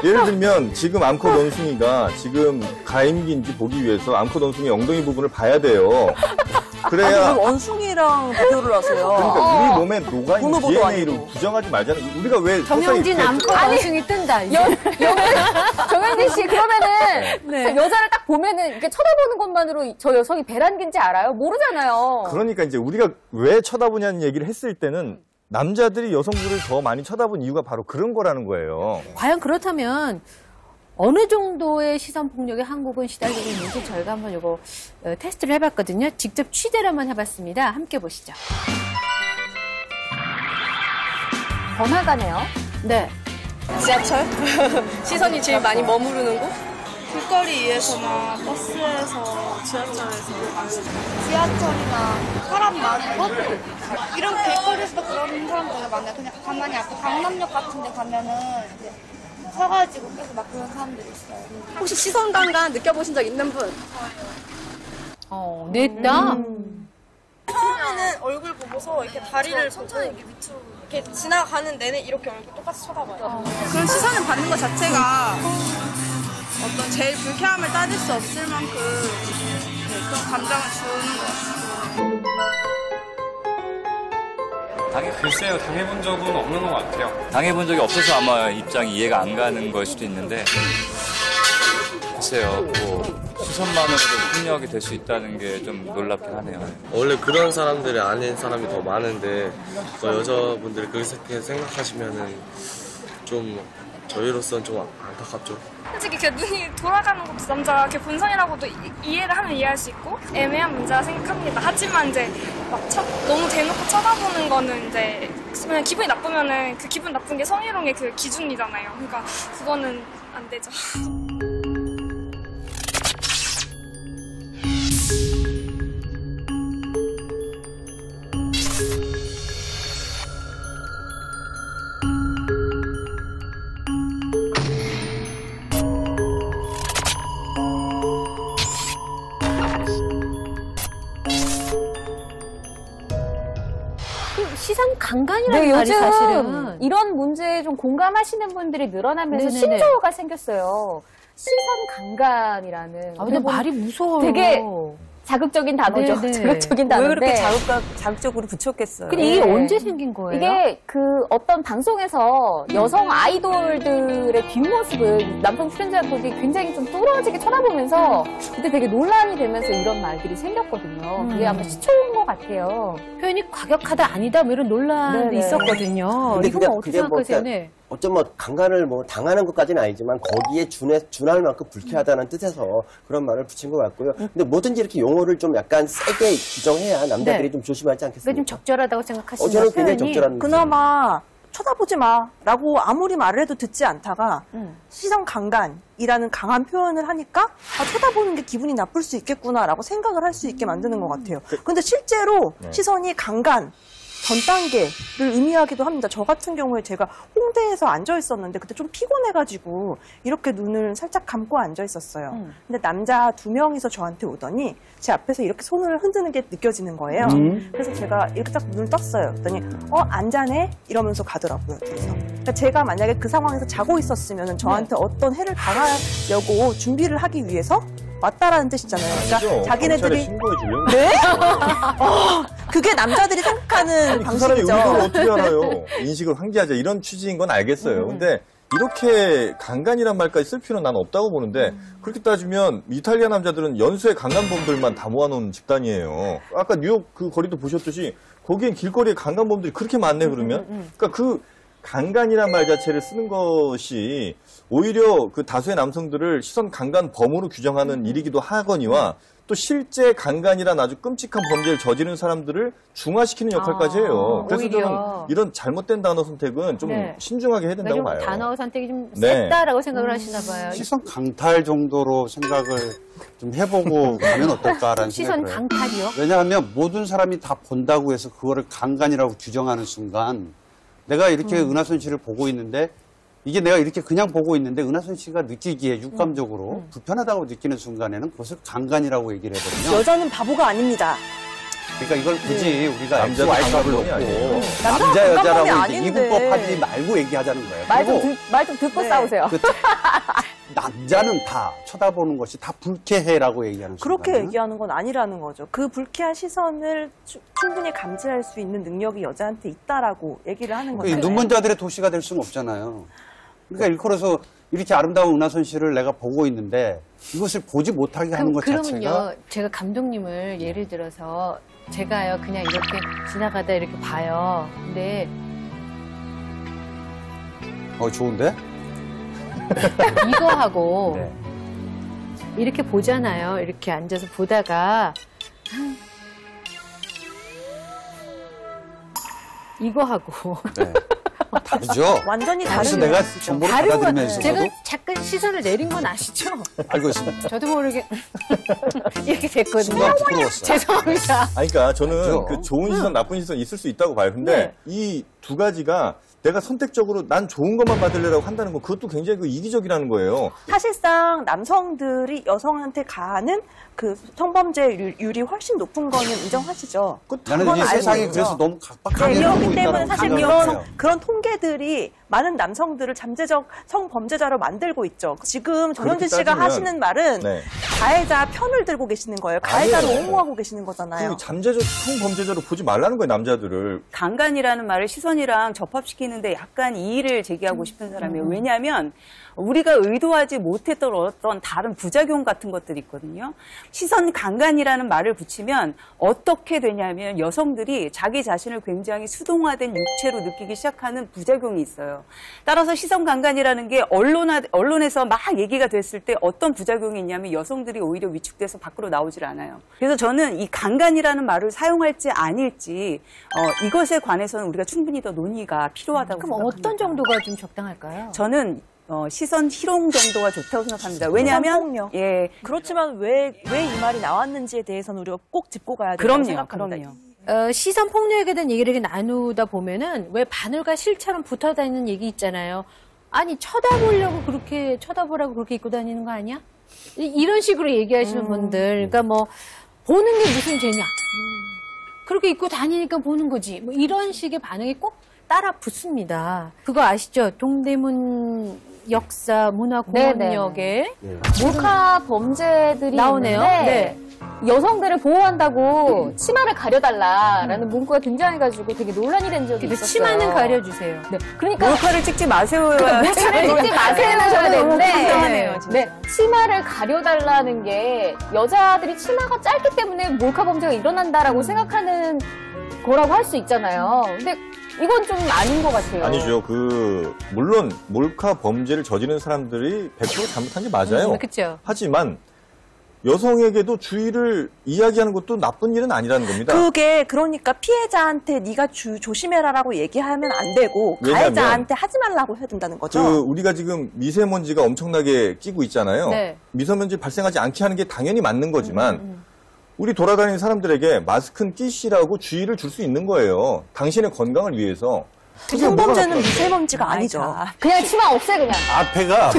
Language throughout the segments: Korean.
예를 들면 지금 암컷 원숭이가 지금 가임기인지 보기 위해서 암컷 원숭이 엉덩이 부분을 봐야 돼요. 그래야 원숭이랑 비교를 하세요. 그러니까 우리 몸에 녹아있는 DNA로 부정하지 말자는. 우리가 왜 정영진 암컷 원숭이 뜬다. 정영진 씨 그러면은 여자를 딱 보면은 이렇게 쳐다보는 것만으로 저 여성이 배란기인지 알아요? 모르잖아요. 그러니까 이제 우리가 왜 쳐다보냐는 얘기를 했을 때는 남자들이 여성들을 더 많이 쳐다본 이유가 바로 그런 거라는 거예요. 과연 그렇다면 어느 정도의 시선 폭력에 한국은 시달리고 있는지 저희가 한번 이거 테스트를 해봤거든요. 직접 취재를 한번 해봤습니다. 함께 보시죠. 번화가네요. 네. 지하철? 시선이 제일 많이 머무르는 곳? 길거리에서나 버스에서, 지하철에서. 지하철이나 사람 많은 곳? 이런 길거리에서도 그런 사람들 많아요. 그냥 가만히 앞에 강남역 같은 데 가면은 이제 서가지고 계속 막 그런 사람들이 있어요. 혹시 시선 강간 느껴보신 적 있는 분? 냈다. 처음에는 얼굴 보고서 이렇게 다리를 천천히 이렇게 밑으로 이렇게 지나가는 내내 이렇게 얼굴 똑같이 쳐다봐요. 그런 시선을 받는 것 자체가 어떤 제일 불쾌함을 따질 수 없을 만큼 그런 감정을 주는 것 같아요. 글쎄요, 당해본 적은 없는 것 같아요. 당해본 적이 없어서 아마 입장이 이해가 안 가는 걸 수도 있는데, 글쎄요, 시선만으로도 폭력이 될 수 있다는 게 좀 놀랍긴 하네요. 원래 그런 사람들이 아닌 사람이 더 많은데 여자분들이 그렇게 생각하시면은 좀 저희로서는 좀 안타깝죠. 솔직히 그 눈이 돌아가는 것도 남자가 이렇게 본성이라고도 이해를 하면 이해할 수 있고 애매한 문제라 생각합니다. 하지만 이제 막 너무 대놓고 쳐다보는 거는 이제 그냥 기분이 나쁘면은 그 기분 나쁜 게 성희롱의 그 기준이잖아요. 그러니까 그거는 안 되죠. 시선 강간이라는 말이 요즘 사실은 이런 문제에 좀 공감하시는 분들이 늘어나면서 네네네. 신조어가 생겼어요. 시선 강간이라는. 근데 말이 무서워요. 되게 자극적인 단어죠. 네네. 자극적인 왜 단어인데. 그렇게 자극적으로 붙였겠어요? 근데 이게 언제 생긴 거예요? 이게 그 어떤 방송에서 여성 아이돌들의 뒷모습을 남성 출연자분들이 굉장히 좀 뚫어지게 쳐다보면서 그때 되게 논란이 되면서 이런 말들이 생겼거든요. 그게 아마 시초인 것 같아요. 표현이 과격하다 아니다 뭐 이런 논란도 네네. 있었거든요. 근데 이건 어떻게 생각하세요? 그러니까 어쩜 강간을 당하는 것까지는 아니지만 거기에 준할 만큼 불쾌하다는 뜻에서 그런 말을 붙인 것 같고요. 근데 뭐든지 이렇게 용어를 좀 약간 세게 규정해야 남자들이 좀 조심하지 않겠습니까? 그게 좀 적절하다고 생각하시나요? 저는 굉장히 적절한. 그나마 쳐다보지 마라고 아무리 말을 해도 듣지 않다가 시선 강간이라는 강한 표현을 하니까 쳐다보는 게 기분이 나쁠 수 있겠구나라고 생각을 할 수 있게 만드는 것 같아요. 근데 실제로 시선이 강간 전 단계를 의미하기도 합니다. 저 같은 경우에 제가 홍대에서 앉아 있었는데 그때 좀 피곤해가지고 이렇게 눈을 살짝 감고 앉아 있었어요. 근데 남자 2명이서 저한테 오더니 제 앞에서 이렇게 손을 흔드는 게 느껴지는 거예요. 그래서 제가 이렇게 딱 눈을 떴어요. 그랬더니 안 자네? 이러면서 가더라고요. 그러니까 제가 만약에 그 상황에서 자고 있었으면 저한테 어떤 해를 가하려고 준비를 하기 위해서 왔다라는 뜻이잖아요. 그러니까 자기네들이 신고해 주려고. 네? 그게 남자들이 생각하는 그 사람이 방식이죠. 의도를 어떻게 알아요? 인식을 환기하자 이런 취지인 건 알겠어요. 근데 이렇게 강간이란 말까지 쓸 필요는 난 없다고 보는데 그렇게 따지면 이탈리아 남자들은 연쇄 강간범들만 다 모아놓은 집단이에요. 아까 뉴욕 그 거리도 보셨듯이 거기엔 길거리에 강간범들이 그렇게 많네 그러면 그러니까 그 강간이란 말 자체를 쓰는 것이 오히려 그 다수의 남성들을 시선 강간범으로 규정하는 일이기도 하거니와 또 실제 강간이란 아주 끔찍한 범죄를 저지른 사람들을 중화시키는 역할까지 해요. 그래서 오히려. 저는 이런 잘못된 단어 선택은 좀 신중하게 해야 된다고 봐요. 단어 선택이 좀 네. 셌다라고 생각을 하시나 봐요. 시선 강탈 정도로 생각을 좀 해보고 가면 어떨까라는 시선 생각을 해요. 강탈이요? 왜냐하면 모든 사람이 다 본다고 해서 그거를 강간이라고 규정하는 순간 내가 이렇게 은하선 씨를 보고 있는데 이게 내가 이렇게 그냥 보고 있는데 은하선 씨가 느끼기에 육감적으로 불편하다고 느끼는 순간에는 그것을 강간이라고 얘기를 해거든요. 여자는 바보가 아닙니다. 그러니까 이걸 굳이 우리가 남자도 XY값을 강간범이 아니에요. 놓고 남자가 남자 여자라고 강간범이 이제 아닌데. 이분법 하지 말고 얘기하자는 거예요. 말 그리고 좀 듣고 네. 싸우세요. 남자는 다 쳐다보는 것이 다 불쾌해라고 얘기하는 그렇게 순간은 얘기하는 건 아니라는 거죠. 그 불쾌한 시선을 충분히 감지할 수 있는 능력이 여자한테 있다라고 얘기를 하는 거죠. 눈먼자들의 도시가 될 수는 없잖아요. 그러니까 일컬어서 이렇게 아름다운 은하선 씨를 내가 보고 있는데 이것을 보지 못하게 하는 것 그러면요, 자체가 제가 감독님을 예를 들어서 제가요 그냥 이렇게 지나가다 이렇게 봐요. 근데 좋은데? 이거 하고 네. 이렇게 보잖아요. 이렇게 앉아서 보다가 이거 하고 네. 다르죠? 완전히 그래서 다른 내가 뉘앙스죠. 정보를 다른 건 받아들이면서도 제가 잠깐 시선을 내린 건 아시죠? 알고 있습니다. 저도 모르게 이렇게 됐거든요. 순간 부끄러웠어요. 죄송합니다. 아니, 그러니까 저는 그죠? 그 좋은 시선, 나쁜 시선 있을 수 있다고 봐요. 근데 네. 이 두 가지가 내가 선택적으로 난 좋은 것만 받으려고 한다는 건 그것도 굉장히 그 이기적이라는 거예요. 사실상 남성들이 여성한테 가하는 그 성범죄율이 훨씬 높은 거는 인정하시죠? 나는 그건 이 알고 세상이 있죠. 그래서 너무 각박하게 네, 가고 그렇기 때문에 있다는 사실 생각을 그런 통계들이 많은 남성들을 잠재적 성범죄자로 만들고 있죠. 지금 정현진 그렇게 씨가 따지면, 하시는 말은 네. 가해자 편을 들고 계시는 거예요. 가해자를 아니에요. 옹호하고 계시는 거잖아요. 그 잠재적 성범죄자로 보지 말라는 거예요, 남자들을. 강간이라는 말을 시선이랑 접합시키는데 약간 이의를 제기하고 싶은 사람이에요. 왜냐하면 우리가 의도하지 못했던 어떤 다른 부작용 같은 것들이 있거든요. 시선 강간이라는 말을 붙이면 어떻게 되냐면 여성들이 자기 자신을 굉장히 수동화된 육체로 느끼기 시작하는 부작용이 있어요. 따라서 시선 강간이라는 게 언론에서 막 얘기가 됐을 때 어떤 부작용이 있냐면 여성들이 오히려 위축돼서 밖으로 나오질 않아요. 그래서 저는 이 강간이라는 말을 사용할지 아닐지 이것에 관해서는 우리가 충분히 더 논의가 필요하다고 그럼 생각합니다. 어떤 정도가 좀 적당할까요? 저는 시선 희롱 정도가 좋다고 생각합니다. 왜냐하면 성폭력. 예, 그렇지만 왜 이 말이 나왔는지에 대해서는 우리가 꼭 짚고 가야 된다고 그럼요, 생각합니다. 그럼요. 시선 폭력에 대한 얘기를 이렇게 나누다 보면은 왜 바늘과 실처럼 붙어 다니는 얘기 있잖아요. 아니 쳐다보려고 그렇게 쳐다보라고 그렇게 입고 다니는 거 아니야? 이런 식으로 얘기하시는 분들, 그러니까 뭐 보는 게 무슨 죄냐? 그렇게 입고 다니니까 보는 거지. 뭐 이런 식의 반응이 꼭 따라 붙습니다. 그거 아시죠? 동대문 역사 문화공원역에 몰카 범죄들이 나오네요. 있는데 네. 여성들을 보호한다고 치마를 가려달라라는 문구가 등장해가지고 되게 논란이 된 적이 근데 있었어요. 치마는 가려주세요. 네. 그러니까 몰카를 찍지 마세요. 몰카를 찍지 마세요 하셔야 되는데 불편하네요, 진짜. 네, 치마를 가려달라는 게 여자들이 치마가 짧기 때문에 몰카 범죄가 일어난다라고 생각하는 거라고 할 수 있잖아요. 근데 이건 좀 아닌 것 같아요. 아니죠. 물론 몰카 범죄를 저지른 사람들이 100% 잘못한 게 맞아요. 그렇죠. 하지만 여성에게도 주의를 이야기하는 것도 나쁜 일은 아니라는 겁니다. 그게 그러니까 피해자한테 네가 조심해라라고 얘기하면 안 되고 왜냐면 가해자한테 하지 말라고 해야 된다는 거죠. 우리가 지금 미세먼지가 엄청나게 끼고 있잖아요. 네. 미세먼지 발생하지 않게 하는 게 당연히 맞는 거지만 우리 돌아다니는 사람들에게 마스크는 끼시라고 주의를 줄 수 있는 거예요. 당신의 건강을 위해서. 성범죄는 미세먼지가 아니죠. 그냥 치마 없애 그냥. 앞에가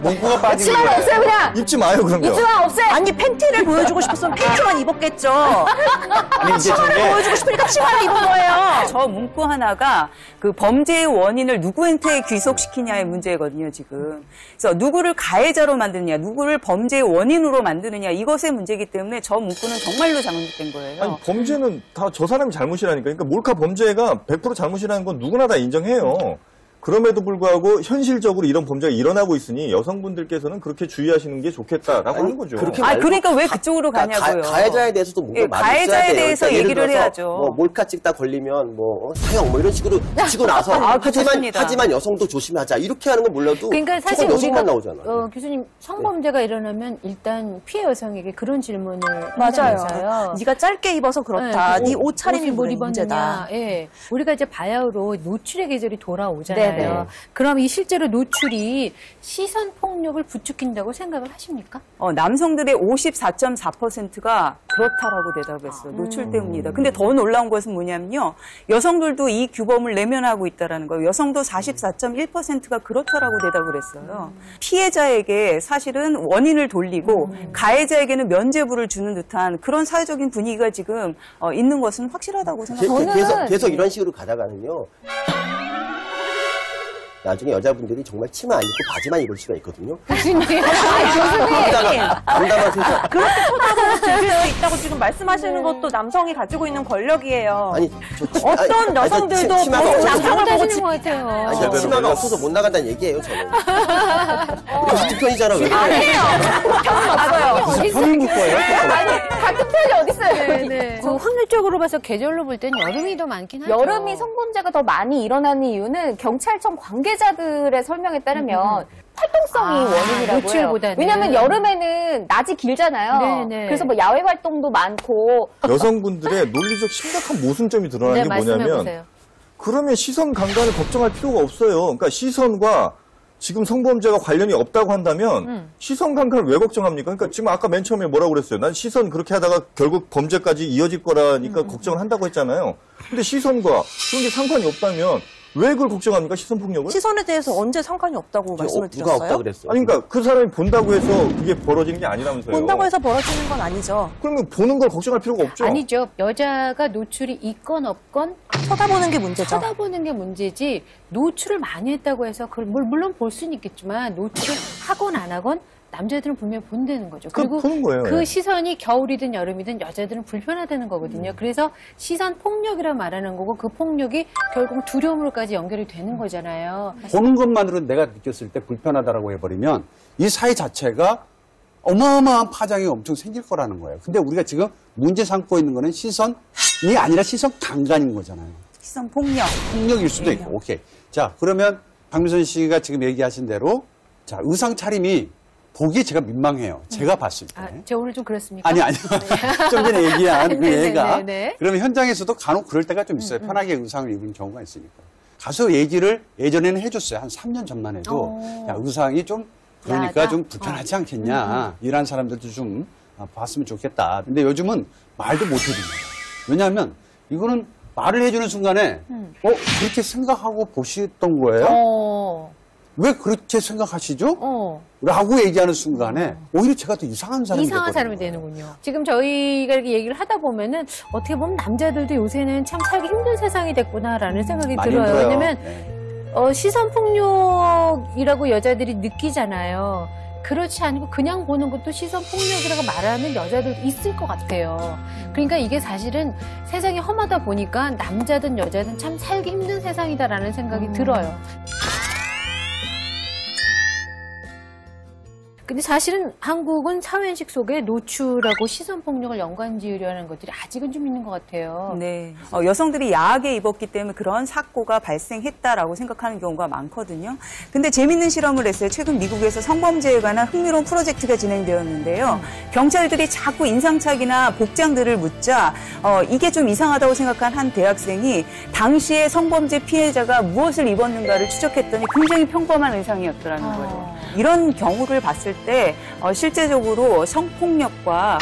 문구가 빠진 치마를 거예요. 없애 그냥. 입지 마요, 그럼요. 입지마 없애. 아니 팬티를 보여주고 싶었으면 팬티만 입었겠죠. 아니 이제 치마를 저게 보여주고 싶으니까 치마를 입은 거예요. 저 문구 하나가 그 범죄의 원인을 누구한테 귀속시키냐의 문제거든요, 지금. 그래서 누구를 가해자로 만드느냐, 누구를 범죄의 원인으로 만드느냐, 이것의 문제이기 때문에 저 문구는 정말로 잘못된 거예요. 아니, 범죄는 다 저 사람이 잘못이라니까. 그러니까 몰카 범죄가 100% 잘못이라는 건 누구나 다 인정해요. 그럼에도 불구하고 현실적으로 이런 범죄가 일어나고 있으니 여성분들께서는 그렇게 주의하시는 게 좋겠다라고 하는 거죠. 그렇게 아, 그러니까 왜 그쪽으로 가냐고요. 가해자에 대해서도 뭔가 예, 말이 가해자에 있어야 돼요. 대해서 그러니까 예를 얘기를 들어서 해야죠. 뭐 몰카 찍다 걸리면 사형 이런 식으로 치고 나서 좋습니다. 하지만 여성도 조심하자 이렇게 하는 건 몰라도 그러니까 사실 저건 여성만 우리가 나오잖아. 교수님 성범죄가 일어나면 일단 피해 여성에게 그런 질문을 맞아요. 한다면서요. 네가 짧게 입어서 그렇다. 네 옷 차림이 뭘 문제다. 입었느냐. 예. 우리가 이제 바야흐로 노출의 계절이 돌아오잖아요. 네네. 돼요. 그럼 이 실제로 노출이 시선 폭력을 부추긴다고 생각을 하십니까? 남성들의 54.4%가 그렇다라고 대답했어요. 노출 때문이다. 근데 더 놀라운 것은 뭐냐면요. 여성들도 이 규범을 내면하고 있다라는 거예요. 여성도 44.1%가 그렇다라고 대답을 했어요. 피해자에게 사실은 원인을 돌리고 가해자에게는 면죄부를 주는 듯한 그런 사회적인 분위기가 지금 있는 것은 확실하다고 생각합니다. 계속 이런 식으로 가다가는요. 나중에 여자분들이 정말 치마 안 입고 바지만 입을 수가 있거든요. 교수님. 담담한 세상. 그렇게 쳐다보고 즐길 수 있다고 지금 말씀하시는 것도 남성이 가지고 있는 권력이에요. 아니, 어떤 여성들도 남성을 보고 집 같아요. 아니, 치마가 없어서 못 나간다는 얘기예요, 저는. 우리 같은 편이잖아, 왜 그래? 아니에요. 맞아요. 편을 묻 거예요? 아니, 같은 편이 어딨어요, 여기. 그 확률적으로 봐서 계절로 볼 땐 여름이 더 많긴 하죠. 여름이 성범죄가 더 많이 일어나는 이유는 경찰청 관계자들의 설명에 따르면 활동성이 원인이라고 노출보다는. 해요. 왜냐하면 여름에는 낮이 길잖아요. 네네. 그래서 뭐 야외 활동도 많고. 여성분들의 논리적 심각한 모순점이 드러나는 게 뭐냐면 말씀해보세요. 그러면 시선 강간을 걱정할 필요가 없어요. 그러니까 시선과 지금 성범죄가 관련이 없다고 한다면 시선 강간을 왜 걱정합니까? 그러니까 지금 아까 맨 처음에 뭐라고 그랬어요? 난 시선 그렇게 하다가 결국 범죄까지 이어질 거라니까 걱정을 한다고 했잖아요. 근데 시선과 그런 게 상관이 없다면 왜 그걸 걱정합니까? 시선 폭력을? 시선에 대해서 언제 상관이 없다고 말씀을 누가 드렸어요? 없다 그랬어요? 아니 그러니까 그 사람이 본다고 해서 그게 벌어지는 게 아니라면서요. 본다고 해서 벌어지는 건 아니죠. 그러면 보는 걸 걱정할 필요가 없죠. 아니죠. 여자가 노출이 있건 없건 쳐다보는 게 문제죠. 쳐다보는 게 문제지 노출을 많이 했다고 해서 그걸 물론 볼 수는 있겠지만 노출을 하건 안 하건 남자들은 분명히 본다는 거죠. 그리고 보는 거예요. 그 시선이 겨울이든 여름이든 여자들은 불편하다는 거거든요. 그래서 시선 폭력이라 말하는 거고 그 폭력이 결국 두려움으로까지 연결이 되는 거잖아요. 보는 것만으로 내가 느꼈을 때 불편하다라고 해버리면 이 사회 자체가 어마어마한 파장이 엄청 생길 거라는 거예요. 근데 우리가 지금 문제 삼고 있는 거는 시선이 아니라 시선 강간인 거잖아요. 시선 폭력. 폭력일 수도 있고. 오케이. 자, 그러면 박미선 씨가 지금 얘기하신 대로 자, 의상 차림이 보기에 제가 민망해요. 제가 봤을 때. 제가 오늘 좀 그렇습니까? 아니. 좀 전에 얘기한 그 애가. 네네네. 그러면 현장에서도 간혹 그럴 때가 좀 있어요. 편하게 의상을 입은 경우가 있으니까. 가서 얘기를 예전에는 해줬어요. 한 3년 전만 해도. 야, 의상이 좀 그러니까 좀 불편하지 않겠냐. 이런 사람들도 좀 봤으면 좋겠다. 근데 요즘은 말도 못 해줍니다. 왜냐하면 이거는 말을 해주는 순간에 그렇게 생각하고 보시던 거예요? 왜 그렇게 생각하시죠? 라고 얘기하는 순간에 오히려 제가 더 이상한 사람이 되는군요. 지금 저희가 이렇게 얘기를 하다 보면은 어떻게 보면 남자들도 요새는 참 살기 힘든 세상이 됐구나라는 생각이 들어요. 왜냐면 시선 폭력이라고 여자들이 느끼잖아요. 그렇지 않고 그냥 보는 것도 시선 폭력이라고 말하는 여자들도 있을 것 같아요. 그러니까 이게 사실은 세상이 험하다 보니까 남자든 여자든 참 살기 힘든 세상이다라는 생각이 들어요. 근데 사실은 한국은 사회인식 속에 노출하고 시선폭력을 연관지으려는 것들이 아직은 좀 있는 것 같아요. 네. 여성들이 야하게 입었기 때문에 그런 사고가 발생했다라고 생각하는 경우가 많거든요. 근데 재밌는 실험을 했어요. 최근 미국에서 성범죄에 관한 흥미로운 프로젝트가 진행되었는데요. 경찰들이 자꾸 인상착의나 복장들을 묻자 이게 좀 이상하다고 생각한 한 대학생이 당시에 성범죄 피해자가 무엇을 입었는가를 추적했더니 굉장히 평범한 의상이었더라는 거예요. 이런 경우를 봤을 때 실제적으로 성폭력과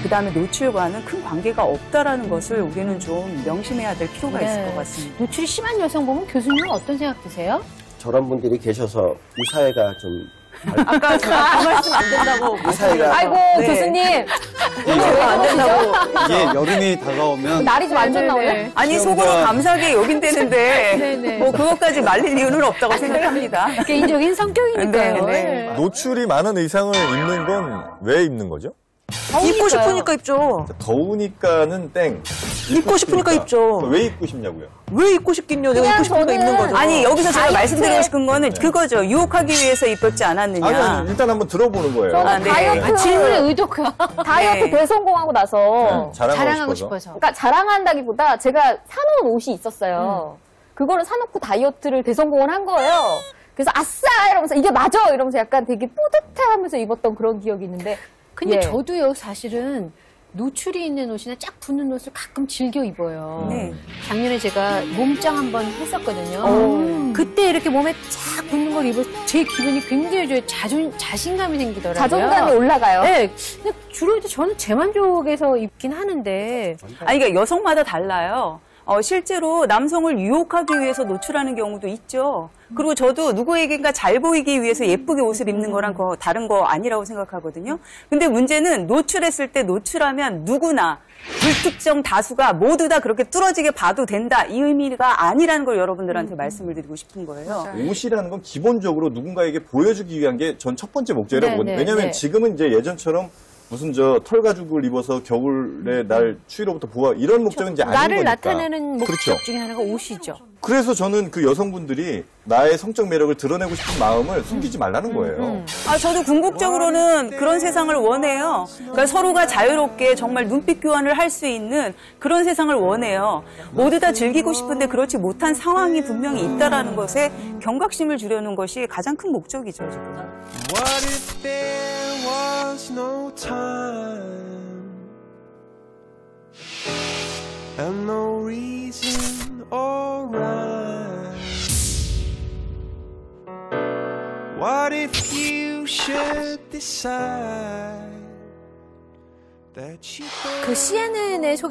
그다음에 노출과는 큰 관계가 없다라는 것을 우리는 좀 명심해야 될 필요가 있을 것 같습니다. 노출이 심한 여성 보면 교수님은 어떤 생각 드세요? 저런 분들이 계셔서 이 사회가 좀 아까 제가 그 말씀 안 된다고. 이 사회가 아이고, 교수님. 안 된다고. 이게 여름이 다가오면 날이 좀 안 좋나요? 아니, 속으로 감사하게 여긴다는데 뭐 그것까지 말릴 이유는 없다고 생각합니다. 개인적인 성격이니까요. 네. 노출이 많은 의상을 입는 건 왜 입는 거죠? 입고 싶으니까 입죠. 더우니까는 땡. 입고 싶으니까 입죠. 왜 입고 싶냐고요? 왜 입고 싶긴요? 내가 입고 싶으니까 입는 거죠. 아니, 여기서 제가 말씀드리고 싶은 거는 그거죠. 유혹하기 위해서 입었지 않았느냐. 아니, 일단 한번 들어보는 거예요. 다이어트 질문의 의도가 다이어트 대성공하고 나서 자랑하고 싶어서. 그러니까 자랑한다기보다 제가 사놓은 옷이 있었어요. 그거를 사놓고 다이어트를 대성공을 한 거예요. 그래서 아싸 이러면서 이게 맞아 이러면서 약간 되게 뿌듯해하면서 입었던 그런 기억이 있는데. 근데 저도요 사실은 노출이 있는 옷이나 쫙 붙는 옷을 가끔 즐겨 입어요. 네. 작년에 제가 몸짱 한번 했었거든요. 그때 이렇게 몸에 쫙 붙는 걸 입어서 제 기분이 굉장히 좋아요. 자신감이 생기더라고요. 자존감이 올라가요. 네. 근데 주로 이제 저는 제 만족에서 입긴 하는데. 아니, 그러니까 여성마다 달라요. 실제로 남성을 유혹하기 위해서 노출하는 경우도 있죠. 그리고 저도 누구에게인가 잘 보이기 위해서 예쁘게 옷을 입는 거랑 다른 거 아니라고 생각하거든요. 근데 문제는 노출했을 때 노출하면 누구나 불특정 다수가 모두 다 그렇게 뚫어지게 봐도 된다. 이 의미가 아니라는 걸 여러분들한테 말씀을 드리고 싶은 거예요. 옷이라는 건 기본적으로 누군가에게 보여주기 위한 게 전 첫 번째 목적이라고 보거든요. 왜냐하면 지금은 이제 예전처럼 무슨 털 가죽을 입어서 겨울에 날 추위로부터 보호 이런 목적은 이제 아닌 거니까. 나를 나타내는 목적 그렇죠. 중에 하나가 옷이죠. 그래서 저는 그 여성분들이 나의 성적 매력을 드러내고 싶은 마음을 숨기지 말라는 거예요. 저도 궁극적으로는 그런 세상을 원해요. 그러니까 서로가 자유롭게 정말 눈빛 교환을 할 수 있는 그런 세상을 원해요. 모두 다 즐기고 싶은데 그렇지 못한 상황이 분명히 있다라는 것에 경각심을 주려는 것이 가장 큰 목적이죠, 지금. What if there was no time and no reason or rhyme? What if you should decide that you don't 그 CNN의 소개